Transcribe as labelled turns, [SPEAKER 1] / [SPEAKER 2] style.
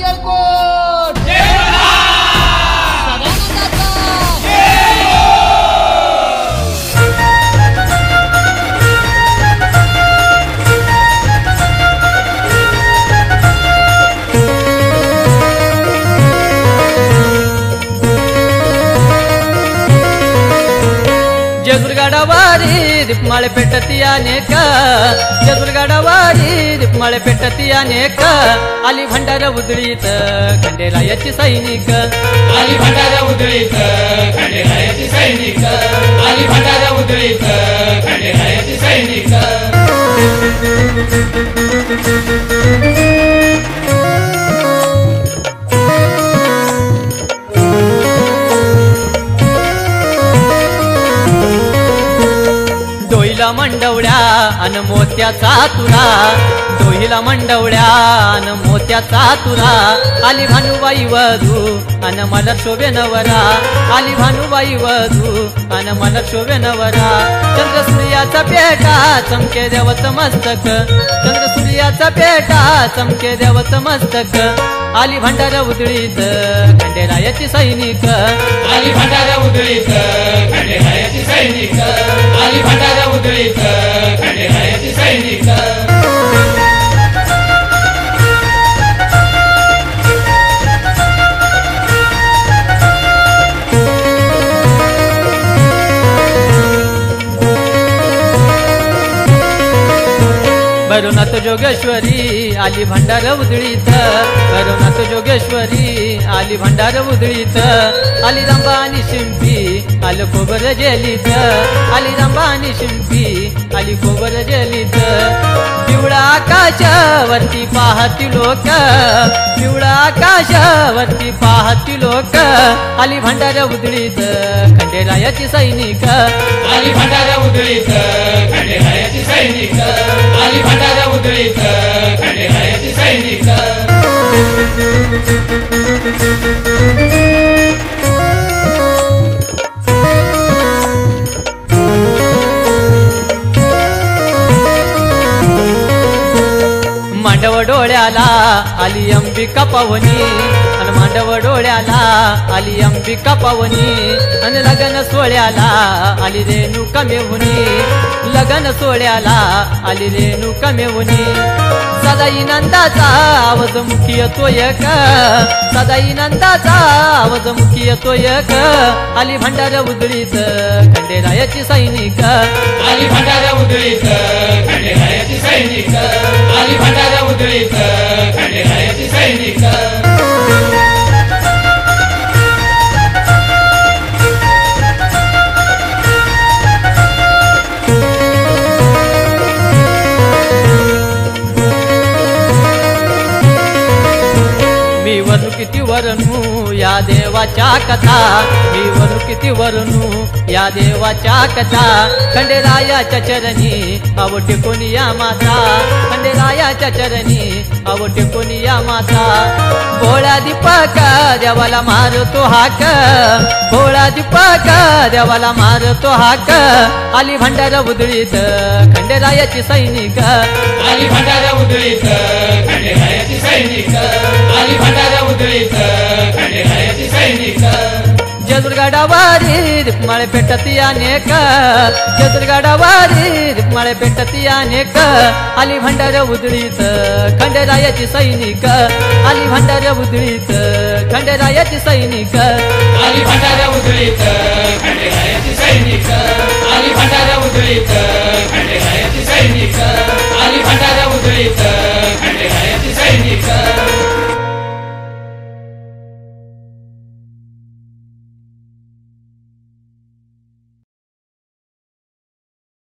[SPEAKER 1] येळकोट
[SPEAKER 2] ಜದುರ್ಗಡವಾರಿ ದಿಪ್ಮಾಳೆ ಪೆಟ್ಟತಿ ಅನೇಕ ಜದುರ್ಗಡವಾರಿ ದಿಪ್ಮಾಳೆ ಪೆಟ್ಟತಿ ಅನೇಕ ಅಲ್ಲಿ ಭಂಡಾರ ಉದುಳಿತ ಖಂಡೇರಾಯची ಸೈನಿಕ
[SPEAKER 3] ಅಲ್ಲಿ ಭಂಡಾರ ಉದುಳಿತ ಖಂಡೇರಾಯची ಸೈನಿಕ ಅಲ್ಲಿ ಭಂಡಾರ ಉದುಳಿತ ಖಂಡೇರಾಯची ಸೈನಿಕ
[SPEAKER 2] डोईला मंडवड्या अन मोत्याचा तुरा डोईला मंडवड्या अन मोत्याचा तुरा आली भानुबाई वधू अन मला शोभे नवरा आली भानुबाई वधू अन मला शोभे नवरा चंद्र सूर्याचा पेटा चमके देवचं मस्तक चंद्र सूर्याचा पेटा चमके देवचं मस्तक आली भंडार उधळीत खंडेरायाची सैनिक
[SPEAKER 3] आली भंडार उधळीत खंडेरायाची सैनिक आली भंडार उधळीत खंडेरायाची सैनिक
[SPEAKER 2] भैरवनाथ जोगेश्वरी आली भंडार उधळीत भैरवनाथ जोगेश्वरी आली भंडार उधळीत आली रंबा आणि शिंपी आलं खोबर जेलीत आली रंबा आणि शिंपी आली खोबर जेलीत पिवळा आकाशावरती पाहती लोक पिवळा आकाशावरती पाहती लोक आली भंडार उधळीत खंडेरायाची सैनिक
[SPEAKER 3] आली भंडार उधळीत खंडेरायाची सैनिक आली भंडार उधळीत खंडेरायाची सैनिक
[SPEAKER 2] मांडव डोळ्याला आली अंबिका पावनी आणि मांडव डोळ्याला आली अंबिका पावनी आणि लगन सोहळ्याला आली रेणुका मेहुनी लगन सोहळ्याला आली रेणुका मेहुनी सदाई नंदाचा आवाज मुखी येतोय का सदाई नंदाचा आवाज मुखी येतोय का आली भंडार उधळीत खंडेरायाची सैनिक
[SPEAKER 3] आली भंडार उधळीत खंडेरायाची सैनिक आली भंडार उधळीत खंडेरायाची सैनिक
[SPEAKER 2] मी वरनु किती वरनु या देवाच्या कथा मी वरनु किती वरनु या देवाच्या कथा खंडेरायाच्या चरणी आव टेकोनी या माता खंडेरायाच्या चरणी आव टेकोनी या माता भोळा दीपक देवाला मारतो हाक भोळा दीपक देवाला मारतो हाक आली भंडार उधळीत खंडेरायाची सैनिक
[SPEAKER 3] आली भंडार उधळीत खंडेरायाची सैनिक आली भंडार उधळीत खंडेरायाची सैनिक
[SPEAKER 2] जदुर्गडवारी दिप्माळे पेटती अनेक जदुर्गडवारी दिप्माळे पेटती अनेक आली भंडार उधळीत खंडेरायाची सैनिक आली भंडार उधळीत खंडेरायाची सैनिक
[SPEAKER 3] आली भंडार उधळीत खंडेरायाची सैनिक आली भंडार उधळीत खंडेरायाची सैनिक आली भंडार उधळीत